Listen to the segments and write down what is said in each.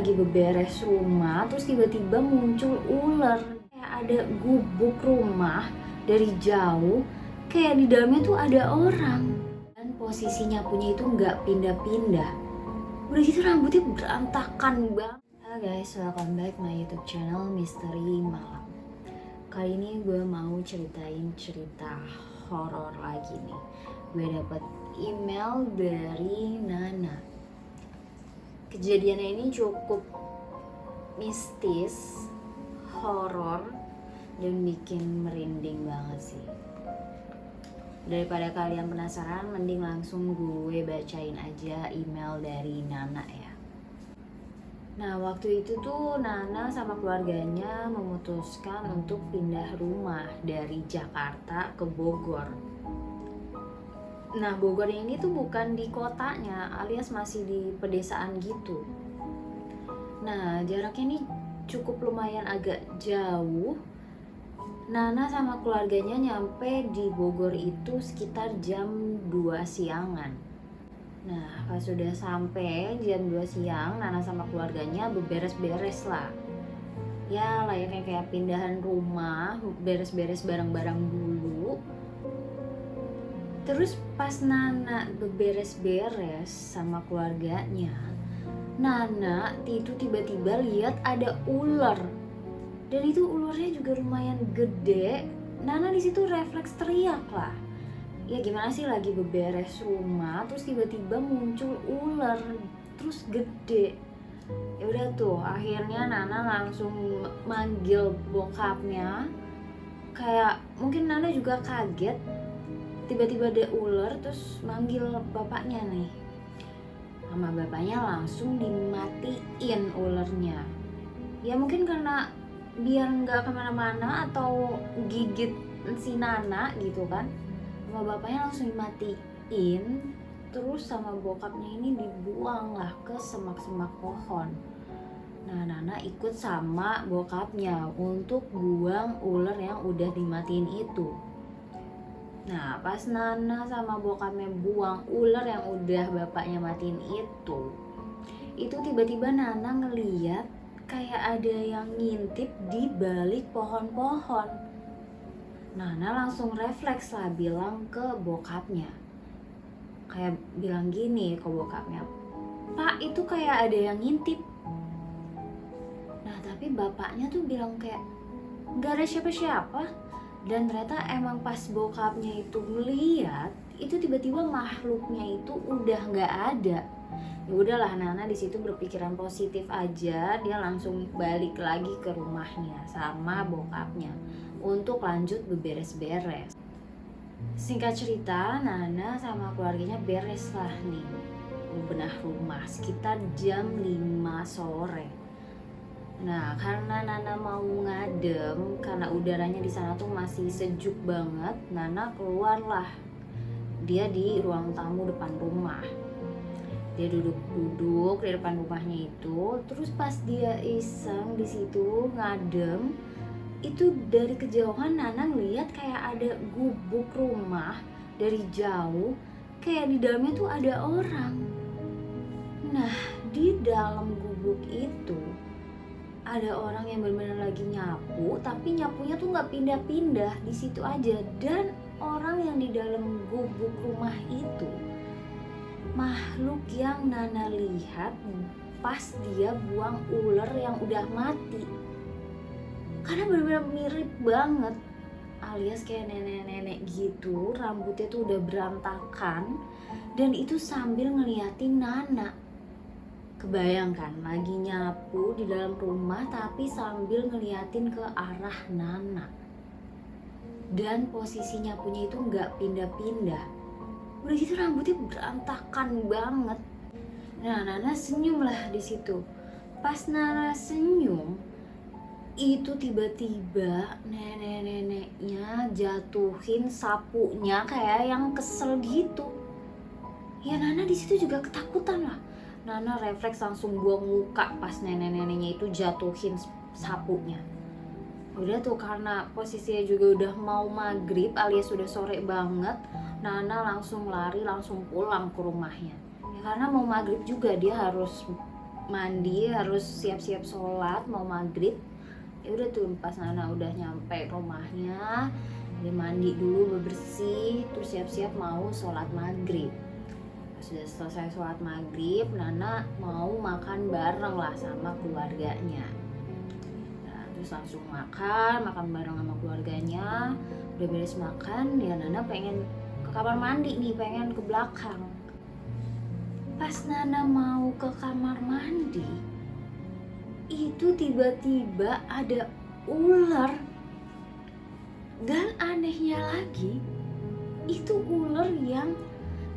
Lagi beberes rumah, terus tiba-tiba muncul ular. Kayak ada gubuk rumah dari jauh, kayak di dalamnya tuh ada orang. Dan posisinya punya itu nggak pindah-pindah. Udah gitu rambutnya berantakan banget. Halo guys, welcome back my YouTube channel Misteri Malam. Kali ini gue mau ceritain cerita horor lagi nih. Gue dapet email dari Nana. Kejadiannya ini cukup mistis, horor, dan bikin merinding banget sih. Daripada kalian penasaran, mending langsung gue bacain aja email dari Nana ya. Nah, waktu itu tuh Nana sama keluarganya memutuskan untuk pindah rumah dari Jakarta ke Bogor. Nah, Bogor ini tuh bukan di kotanya, alias masih di pedesaan gitu. Nah, jaraknya ini cukup lumayan agak jauh. Nana sama keluarganya nyampe di Bogor itu sekitar jam 2 siangan. Nah, pas sudah sampai jam 2 siang, Nana sama keluarganya beberes-beres lah. Ya, layaknya kayak pindahan rumah, beres-beres barang-barang dulu. Terus pas Nana beberes-beres sama keluarganya, Nana itu tiba-tiba lihat ada ular. Dan itu ularnya juga lumayan gede. Nana di situ refleks teriak lah. Ya gimana sih, lagi beberes rumah terus tiba-tiba muncul ular terus gede. Ya udah tuh, akhirnya Nana langsung manggil bokapnya. Kayak mungkin Nana juga kaget. Tiba-tiba ada ular terus manggil bapaknya nih. Sama bapaknya langsung dimatiin ularnya. Ya mungkin karena biar nggak kemana-mana atau gigit si Nana gitu kan. Sama bapaknya langsung dimatiin. Terus sama bokapnya ini dibuang lah ke semak-semak pohon. Nah, Nana ikut sama bokapnya untuk buang ular yang udah dimatiin itu. Nah, pas Nana sama bokapnya buang ular yang udah bapaknya matiin itu tiba-tiba Nana ngeliat kayak ada yang ngintip di balik pohon-pohon. Nana langsung refleks lah bilang ke bokapnya. Kayak bilang gini ke bokapnya, "Pak, itu kayak ada yang ngintip." Nah, tapi bapaknya tuh bilang kayak, "Gak ada siapa-siapa." Dan ternyata emang pas bokapnya itu ngeliat, itu tiba-tiba makhluknya itu udah nggak ada. Ya udahlah, Nana di situ berpikiran positif aja, dia langsung balik lagi ke rumahnya sama bokapnya untuk lanjut beberes-beres. Singkat cerita, Nana sama keluarganya beres lah nih bebenah rumah sekitar jam 5 sore. Nah, karena Nana mau ngadem, karena udaranya di sana tuh masih sejuk banget, Nana keluarlah. Dia di ruang tamu depan rumah. Dia duduk-duduk di depan rumahnya itu, terus pas dia iseng di situ ngadem, itu dari kejauhan Nana ngeliat kayak ada gubuk rumah dari jauh, kayak di dalamnya tuh ada orang. Nah, di dalam gubuk itu ada orang yang benar-benar lagi nyapu, tapi nyapunya tuh nggak pindah-pindah di situ aja. Dan orang yang di dalam gubuk rumah itu makhluk yang Nana lihat pas dia buang ular yang udah mati. Karena benar-benar mirip banget, alias kayak nenek-nenek gitu, rambutnya tuh udah berantakan, dan itu sambil ngeliatin Nana. Kebayangkan lagi nyapu di dalam rumah tapi sambil ngeliatin ke arah Nana. Dan posisi nyapunya itu nggak pindah-pindah. Udah gitu rambutnya berantakan banget. Nah, Nana senyum lah di situ. Pas Nana senyum, itu tiba-tiba nenek-neneknya jatuhin sapunya kayak yang kesel gitu. Ya Nana di situ juga ketakutan lah. Nana refleks langsung buang muka pas nenek-neneknya itu jatuhin sapunya. Udah tuh, karena posisinya juga udah mau maghrib alias sudah sore banget, Nana langsung lari, langsung pulang ke rumahnya. Ya karena mau maghrib juga dia harus mandi, harus siap-siap sholat mau maghrib. Ya udah tuh pas Nana udah nyampe rumahnya, dia mandi dulu bebersih, terus siap-siap mau sholat maghrib. Sudah selesai sholat maghrib, Nana mau makan bareng lah sama keluarganya. Nah, terus langsung makan bareng sama keluarganya. Udah beres makan, ya Nana pengen ke kamar mandi nih, pengen ke belakang. Pas Nana mau ke kamar mandi, itu tiba-tiba ada ular. Dan anehnya lagi, itu ular yang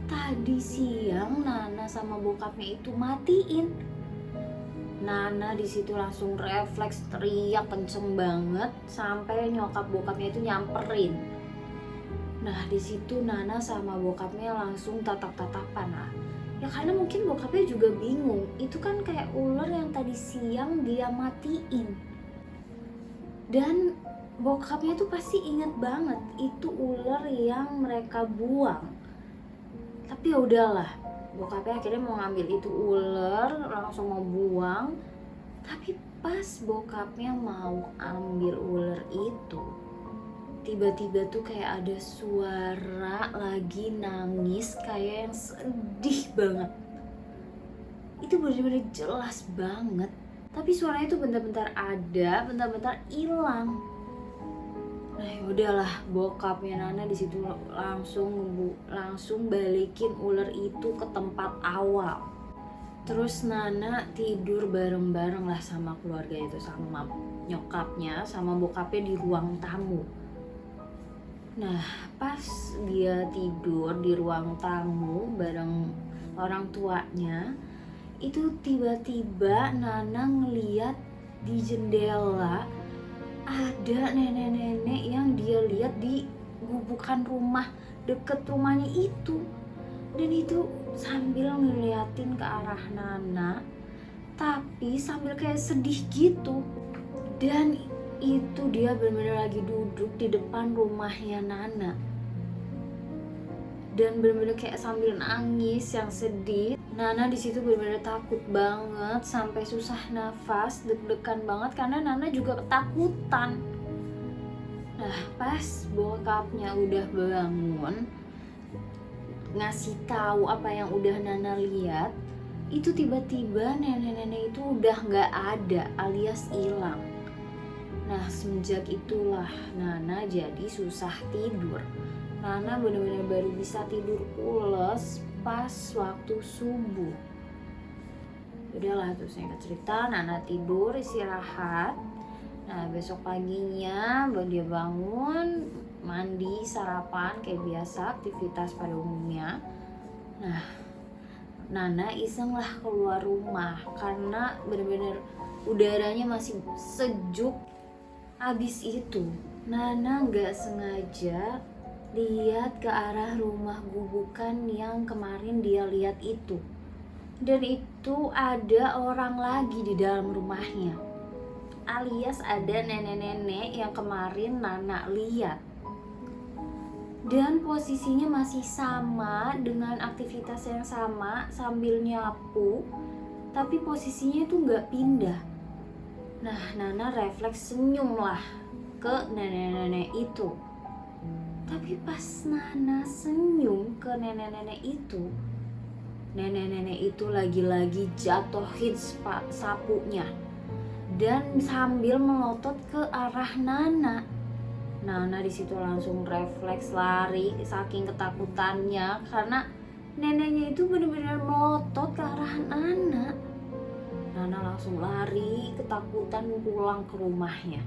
tadi siang Nana sama bokapnya itu matiin. Nana di situ langsung refleks teriak kenceng banget sampai nyokap bokapnya itu nyamperin. Nah di situ Nana sama bokapnya langsung tatap-tatapan lah. Ya karena mungkin bokapnya juga bingung. Itu kan kayak ular yang tadi siang dia matiin. Dan bokapnya tuh pasti inget banget itu ular yang mereka buang. Tapi ya udahlah, bokapnya akhirnya mau ngambil itu ular, langsung mau buang. Tapi pas bokapnya mau ambil ular itu, tiba-tiba tuh kayak ada suara lagi nangis kayak yang sedih banget. Itu benar-benar jelas banget. Tapi suaranya itu bentar-bentar ada, bentar-bentar hilang. Nah udahlah, bokapnya Nana di situ langsung balikin ular itu ke tempat awal. Terus Nana tidur bareng-bareng lah sama keluarga itu, sama nyokapnya, sama bokapnya di ruang tamu. Nah pas dia tidur di ruang tamu bareng orang tuanya, itu tiba-tiba Nana ngeliat di jendela ada nenek-nenek yang dia lihat di gubukan rumah deket rumahnya itu. Dan itu sambil ngeliatin ke arah Nana, tapi sambil kayak sedih gitu. Dan itu dia benar-benar lagi duduk di depan rumahnya Nana. Dan benar-benar kayak sambil nangis yang sedih. Nana di situ benar-benar takut banget sampai susah nafas, deg-degan banget karena Nana juga ketakutan. Nah, pas bokapnya udah bangun, ngasih tahu apa yang udah Nana lihat, itu tiba-tiba nenek-nenek itu udah nggak ada alias hilang. Nah, semenjak itulah Nana jadi susah tidur. Nana benar-benar baru bisa tidur pules pas waktu subuh. Udahlah tuh singkat cerita, Nana tidur istirahat. Nah besok paginya dia bangun, mandi, sarapan kayak biasa aktivitas pada umumnya. Nah Nana iseng lah keluar rumah karena benar-benar udaranya masih sejuk. Abis itu Nana gak sengaja lihat ke arah rumah gubukan yang kemarin dia lihat itu. Dan itu ada orang lagi di dalam rumahnya, alias ada nenek-nenek yang kemarin Nana lihat. Dan posisinya masih sama dengan aktivitas yang sama sambil nyapu, tapi posisinya itu gak pindah. Nah Nana refleks senyum lah ke nenek-nenek itu. Tapi pas Nana senyum ke nenek-nenek itu, nenek-nenek itu lagi-lagi jatuhin sapunya dan sambil melotot ke arah Nana. Nana di situ langsung refleks lari saking ketakutannya karena neneknya itu benar-benar melotot ke arah Nana. Nana langsung lari ketakutan pulang ke rumahnya.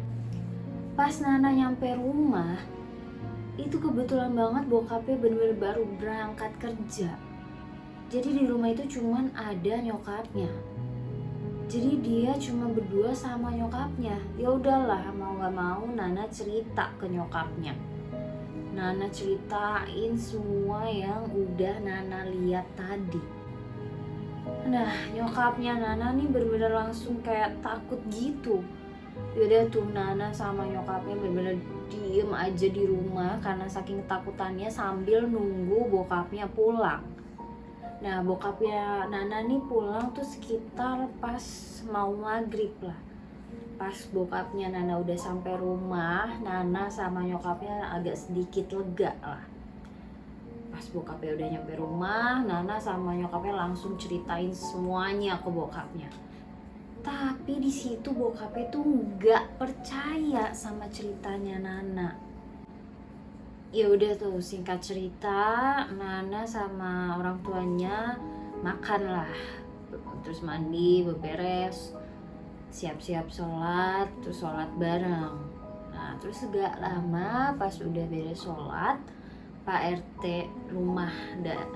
Pas Nana nyampe rumah, itu kebetulan banget bokapnya bener-bener baru berangkat kerja. Jadi di rumah itu cuman ada nyokapnya. Jadi dia cuma berdua sama nyokapnya. Ya udahlah, mau gak mau Nana cerita ke nyokapnya. Nana ceritain semua yang udah Nana lihat tadi. Nah nyokapnya Nana nih bener-bener langsung kayak takut gitu. Yaudah tuh Nana sama nyokapnya bener-bener diem aja di rumah karena saking ketakutannya sambil nunggu bokapnya pulang. Nah bokapnya Nana nih pulang tuh sekitar pas mau maghrib lah. Pas bokapnya Nana udah sampai rumah, Nana sama nyokapnya agak sedikit lega lah. Pas bokapnya udah nyampe rumah, Nana sama nyokapnya langsung ceritain semuanya ke bokapnya. Tapi di situ bokapnya tuh nggak percaya sama ceritanya Nana. Ya udah tuh, singkat cerita, Nana sama orang tuanya makan lah, terus mandi, beberes, siap-siap sholat, terus sholat bareng. Nah terus gak lama pas udah beres sholat, Pak RT rumah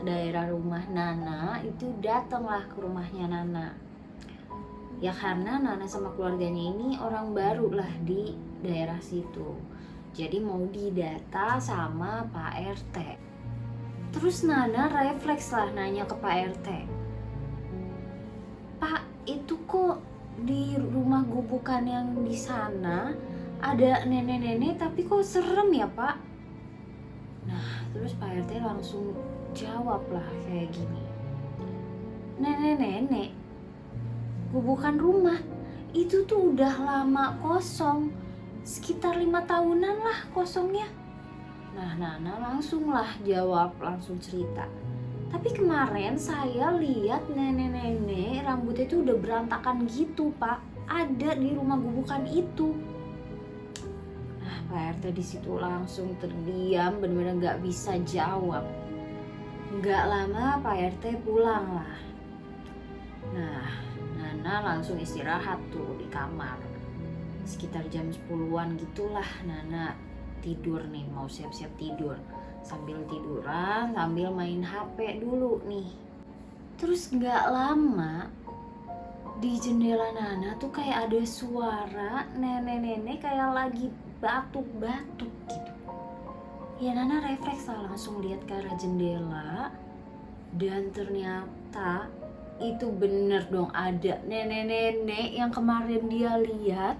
daerah rumah Nana itu datanglah ke rumahnya Nana. Ya karena Nana sama keluarganya ini orang baru lah di daerah situ. Jadi mau didata sama Pak RT. Terus Nana refleks lah nanya ke Pak RT. Pak, itu kok di rumah gubukan yang di sana ada nenek-nenek tapi kok serem ya Pak? Nah terus Pak RT langsung jawab lah kayak gini. Nenek-nenek, gubukan rumah itu tuh udah lama kosong. Sekitar 5 tahunan lah kosongnya. Nah Nana langsung lah jawab, langsung cerita. Tapi kemarin saya lihat nenek-nenek rambutnya tuh udah berantakan gitu Pak. Ada di rumah gubukan itu. Nah Pak RT di situ langsung terdiam, benar-benar nggak bisa jawab. Nggak lama Pak RT pulang lah. Nah Nana langsung istirahat tuh di kamar. Sekitar jam 10-an gitulah Nana tidur nih, mau siap-siap tidur. Sambil tiduran, sambil main HP dulu nih. Terus gak lama di jendela Nana tuh kayak ada suara nenek-nenek kayak lagi batuk-batuk gitu. Ya Nana refleks lah, langsung lihat ke arah jendela. Dan ternyata itu bener dong, ada nenek-nenek yang kemarin dia lihat.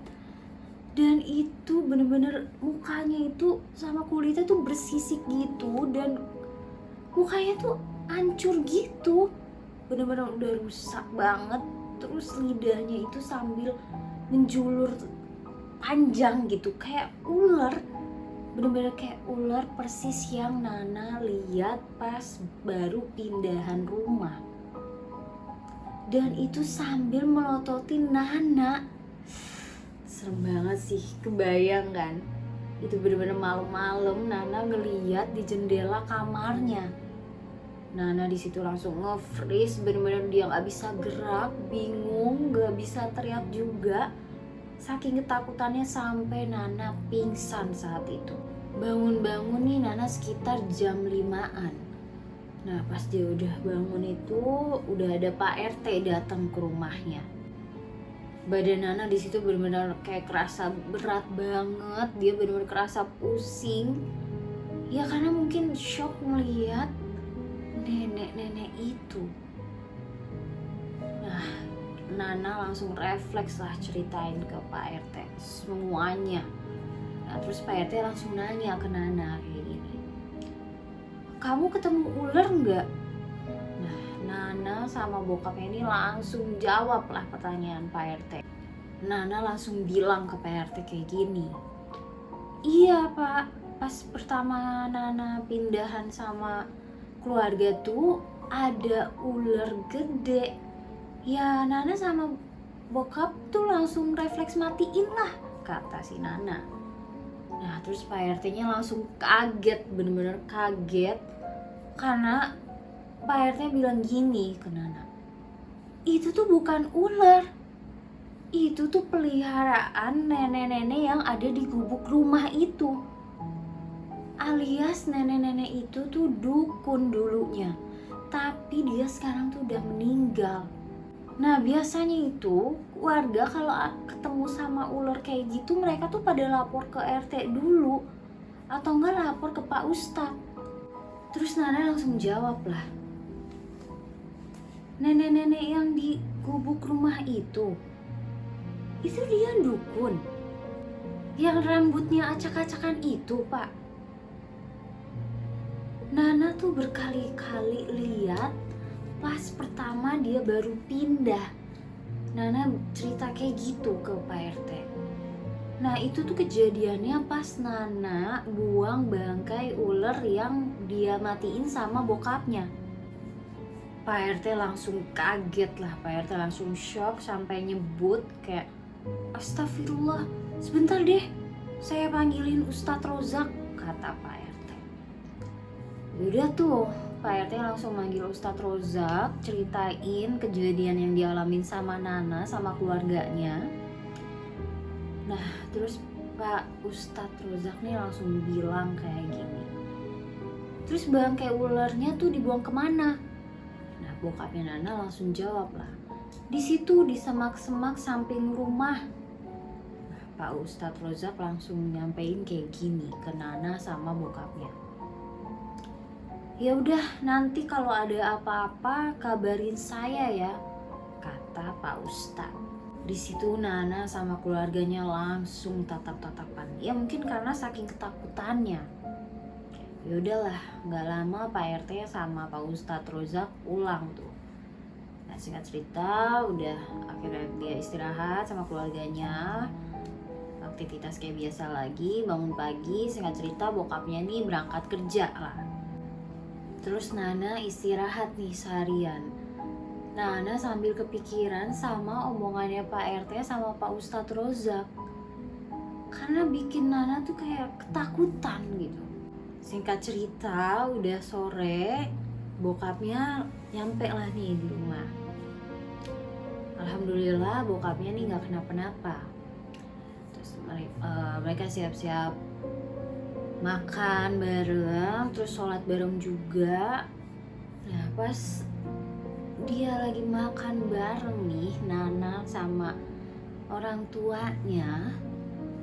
Dan itu bener-bener mukanya itu sama kulitnya tuh bersisik gitu. Dan mukanya tuh hancur gitu, bener-bener udah rusak banget. Terus lidahnya itu sambil menjulur panjang gitu, kayak ular. Bener-bener kayak ular persis yang Nana lihat pas baru pindahan rumah. Dan itu sambil melototin Nana. Serem banget sih, kebayang kan? Itu bener-bener malam-malam Nana ngeliat di jendela kamarnya. Nana di situ langsung nge-freeze, bener-bener dia nggak bisa gerak, bingung, nggak bisa teriak juga. Saking ketakutannya sampai Nana pingsan saat itu. Bangun-bangun nih Nana sekitar jam 5-an. Nah pas dia udah bangun itu udah ada Pak RT datang ke rumahnya. Badan Nana di situ benar-benar kayak kerasa berat banget, dia benar-benar kerasa pusing. Ya karena mungkin shock melihat nenek-nenek itu. Nah, Nana langsung refleks lah ceritain ke Pak RT semuanya. Nah, terus Pak RT langsung nanya ke Nana kayak gini. Kamu ketemu ular nggak? Nana sama bokapnya ini langsung jawab lah pertanyaan Pak RT. Nana langsung bilang ke Pak RT kayak gini. Iya Pak, pas pertama Nana pindahan sama keluarga tuh ada ular gede. Ya Nana sama bokap tuh langsung refleks matiin lah, kata si Nana. Nah terus Pak RT-nya langsung kaget, bener-bener kaget. Karena Pak RT bilang gini ke Nana, itu tuh bukan ular, itu tuh peliharaan nenek-nenek yang ada di gubuk rumah itu. Alias nenek-nenek itu tuh dukun dulunya, tapi dia sekarang tuh udah meninggal. Nah biasanya itu warga kalau ketemu sama ular kayak gitu mereka tuh pada lapor ke RT dulu, atau enggak lapor ke Pak Ustadz. Terus Nana langsung jawab lah, nenek-nenek yang di gubuk rumah itu dia dukun. Yang rambutnya acak-acakan itu Pak. Nana tuh berkali-kali lihat pas pertama dia baru pindah. Nana cerita kayak gitu ke Pak RT. Nah itu tuh kejadiannya pas Nana buang bangkai ular yang dia matiin sama bokapnya. Pak RT langsung kaget lah, Pak RT langsung shock sampai nyebut kayak, astagfirullah, sebentar deh, saya panggilin Ustadz Rozak, kata Pak RT. Udah tuh, Pak RT langsung manggil Ustadz Rozak, ceritain kejadian yang dialamin sama Nana sama keluarganya. Nah terus Pak Ustadz Rozak nih langsung bilang kayak gini, terus bangkai ularnya tuh dibuang kemana? Nah bokapnya Nana langsung jawab lah, di situ di semak-semak samping rumah. Nah Pak Ustadz Rozak langsung nyampein kayak gini ke Nana sama bokapnya, ya udah nanti kalau ada apa-apa kabarin saya ya, kata Pak Ustadz. Di situ Nana sama keluarganya langsung tatap-tatapan. Ya mungkin karena saking ketakutannya. Ya udahlah, nggak lama Pak RT sama Pak Ustadz Rozak pulang tuh. Nah singkat cerita, udah akhirnya dia istirahat sama keluarganya. Aktivitas kayak biasa lagi, bangun pagi. Singkat cerita bokapnya nih berangkat kerja lah. Terus Nana istirahat nih seharian. Nana sambil kepikiran sama omongannya Pak RT sama Pak Ustadz Rozak, karena bikin Nana tuh kayak ketakutan gitu. Singkat cerita udah sore, bokapnya nyampe lah nih di rumah. Alhamdulillah bokapnya nih gak kenapa-napa. Terus mereka siap-siap makan bareng, terus sholat bareng juga. Nah pas dia lagi makan bareng nih Nana sama orang tuanya,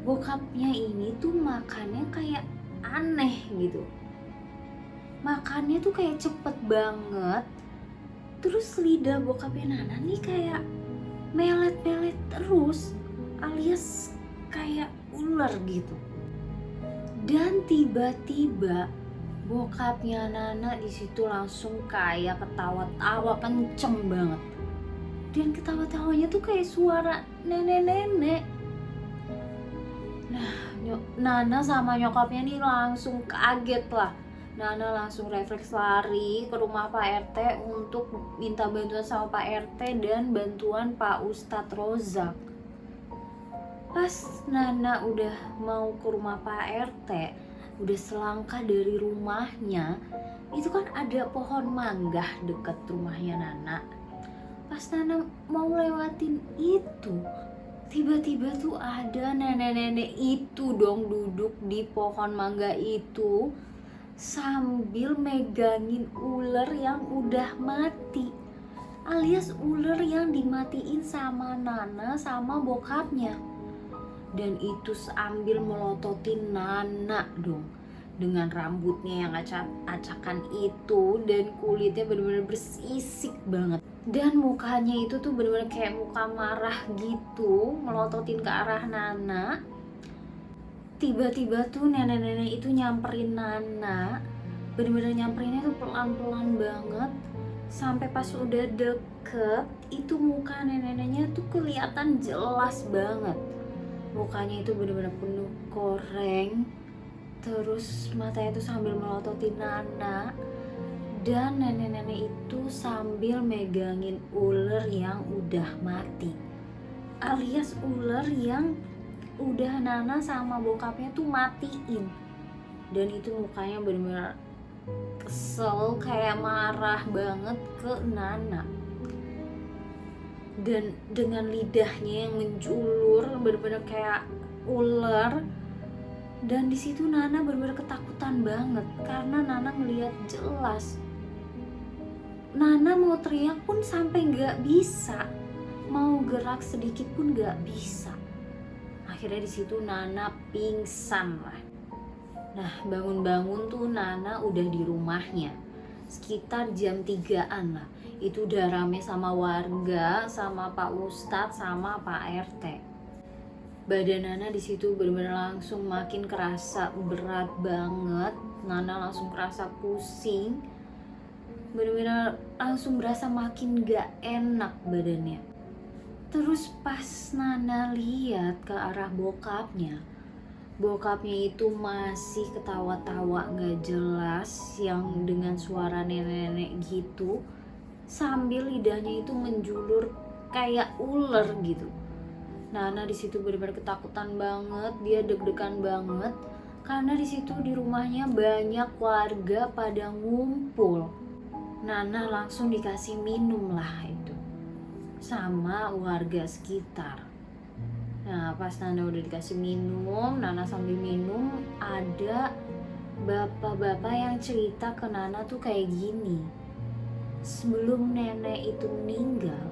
bokapnya ini tuh makannya kayak aneh gitu. Makannya tuh kayak cepet banget. Terus lidah bokapnya Nana nih kayak melet-melet terus, alias kayak ular gitu. Dan tiba-tiba bokapnya Nana di situ langsung kayak ketawa-tawa kenceng banget. Dan ketawa-tawanya tuh kayak suara nenek-nenek. Nah, Nana sama nyokapnya nih langsung kaget lah. Nana langsung refleks lari ke rumah Pak RT untuk minta bantuan sama Pak RT dan bantuan Pak Ustadz Rozak. Pas Nana udah mau ke rumah Pak RT, udah selangkah dari rumahnya, itu kan ada pohon mangga deket rumahnya Nana. Pas Nana mau lewatin itu, tiba-tiba tuh ada nenek-nenek itu dong duduk di pohon mangga itu sambil megangin ular yang udah mati, alias ular yang dimatiin sama Nana sama bokapnya. Dan itu sambil melototin Nana dong, dengan rambutnya yang acak-acakan itu dan kulitnya bener-bener bersisik banget. Dan mukanya itu tuh bener-bener kayak muka marah gitu, melototin ke arah Nana. Tiba-tiba tuh nenek-nenek itu nyamperin Nana, bener-bener nyamperinnya tuh pelan-pelan banget. Sampai pas udah deket, itu muka nenek-neneknya tuh kelihatan jelas banget. Mukanya itu benar-benar penuh koreng, terus matanya itu sambil melototin Nana, dan nenek-nenek itu sambil megangin ular yang udah mati, alias ular yang udah Nana sama bokapnya tuh matiin. Dan itu mukanya benar-benar kesel, kayak marah banget ke Nana. Dan dengan lidahnya yang menjulur bener-bener kayak ular. Dan di situ Nana bener-bener ketakutan banget karena Nana ngelihat jelas. Nana mau teriak pun sampai nggak bisa, mau gerak sedikit pun nggak bisa. Akhirnya di situ Nana pingsan lah. Nah bangun-bangun tuh Nana udah di rumahnya sekitar jam 3-an lah. Itu udah rame sama warga, sama Pak Ustadz, sama Pak RT. Badan Nana di situ benar-benar langsung makin kerasa berat banget. Nana langsung kerasa pusing. bener-bener langsung berasa makin gak enak badannya. Terus pas Nana lihat ke arah bokapnya itu masih ketawa-tawa gak jelas yang dengan suara nenek-nenek gitu, sambil lidahnya itu menjulur kayak ular gitu. Nana di situ benar-benar ketakutan banget, dia deg-degan banget karena di situ di rumahnya banyak warga pada ngumpul. Nana langsung dikasih minum lah itu sama warga sekitar. Nah pas Nana udah dikasih minum, Nana sambil minum, ada bapak-bapak yang cerita ke Nana tuh kayak gini. Sebelum nenek itu meninggal,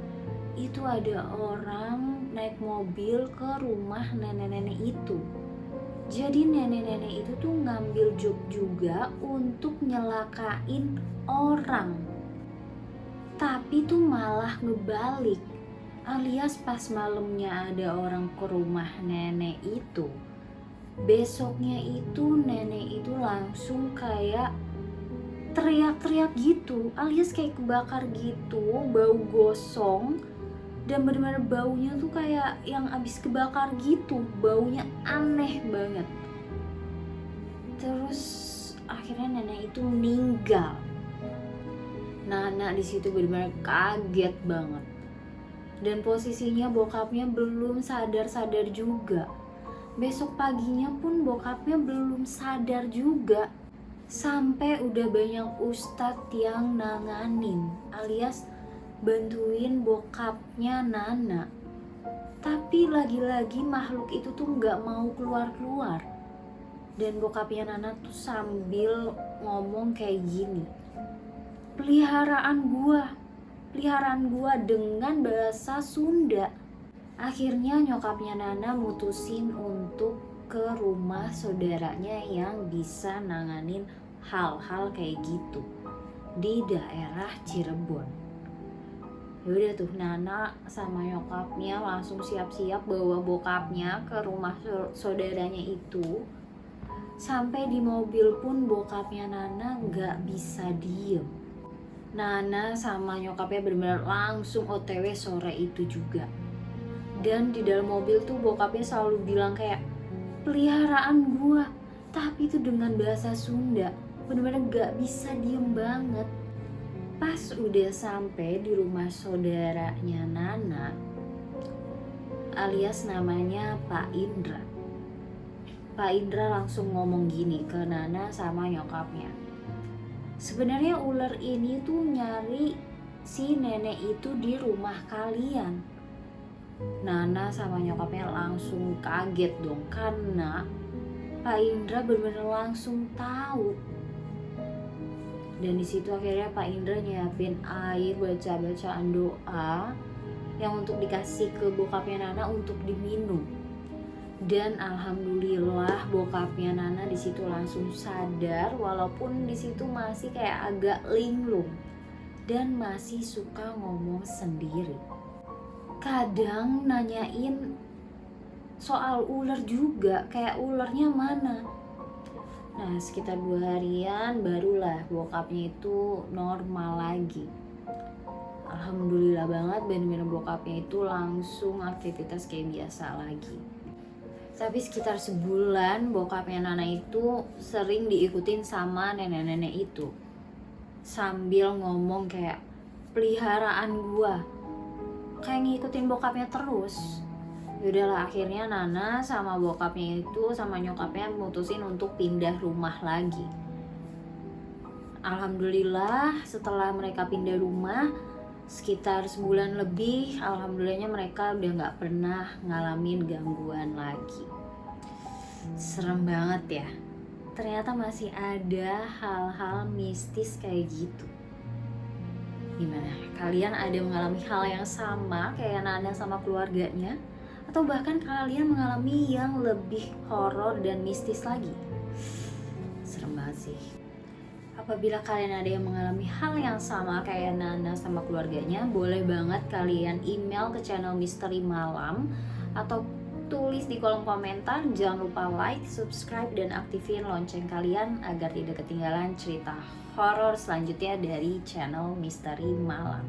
itu ada orang naik mobil ke rumah nenek-nenek itu. Jadi nenek-nenek itu tuh ngambil job juga untuk nyelakain orang. Tapi tuh malah ngebalik. Alias pas malamnya ada orang ke rumah nenek itu, besoknya itu nenek itu langsung kayak teriak-teriak gitu, alias kayak kebakar gitu, bau gosong, dan benar-benar baunya tuh kayak yang abis kebakar gitu, baunya aneh banget. Terus akhirnya nenek itu meninggal. Nana di situ benar-benar kaget banget. Dan posisinya bokapnya belum sadar-sadar juga. Besok paginya pun bokapnya belum sadar juga. Sampai udah banyak ustadz yang nanganin, alias bantuin bokapnya Nana. Tapi lagi-lagi makhluk itu tuh gak mau keluar-keluar. Dan bokapnya Nana tuh sambil ngomong kayak gini, peliharaan gua dengan bahasa Sunda. Akhirnya nyokapnya Nana mutusin untuk ke rumah saudaranya yang bisa nanganin hal-hal kayak gitu di daerah Cirebon. Yaudah tuh Nana sama nyokapnya langsung siap-siap bawa bokapnya ke rumah saudaranya itu. Sampai di mobil pun bokapnya Nana gak bisa diem. Nana sama nyokapnya benar-benar langsung OTW sore itu juga. Dan di dalam mobil tuh bokapnya selalu bilang kayak peliharaan gua, tapi itu dengan bahasa Sunda, benar-benar gak bisa diem banget. Pas udah sampai di rumah saudaranya Nana, alias namanya Pak Indra. Pak Indra langsung ngomong gini ke Nana sama nyokapnya, sebenarnya ular ini tuh nyari si nenek itu di rumah kalian. Nana sama nyokapnya langsung kaget dong, karena Pak Indra benar-benar langsung tahu. Dan di situ akhirnya Pak Indra nyiapin air, baca-bacaan doa yang untuk dikasih ke bokapnya Nana untuk diminum. Dan alhamdulillah bokapnya Nana di situ langsung sadar, walaupun di situ masih kayak agak linglung dan masih suka ngomong sendiri. Kadang nanyain soal ular juga, kayak ularnya mana. Nah sekitar 2 harian barulah bokapnya itu normal lagi. Alhamdulillah banget, bener-bener bokapnya itu langsung aktivitas kayak biasa lagi. Tapi sekitar sebulan bokapnya Nana itu sering diikutin sama nenek-nenek itu, sambil ngomong kayak peliharaan gua, kayak ngikutin bokapnya terus. Yaudahlah akhirnya Nana sama bokapnya itu sama nyokapnya mutusin untuk pindah rumah lagi. Alhamdulillah setelah mereka pindah rumah sekitar sebulan lebih, alhamdulillahnya mereka udah gak pernah ngalamin gangguan lagi. Serem banget ya, ternyata masih ada hal-hal mistis kayak gitu. Gimana, kalian ada mengalami hal yang sama kayak Nana sama keluarganya? Atau bahkan kalian mengalami yang lebih horor dan mistis lagi? Serem banget sih. Apabila kalian ada yang mengalami hal yang sama kayak Nana sama keluarganya, boleh banget kalian email ke channel Misteri Malam atau tulis di kolom komentar. Jangan lupa like, subscribe, dan aktifin lonceng kalian agar tidak ketinggalan cerita horor selanjutnya dari channel Misteri Malam.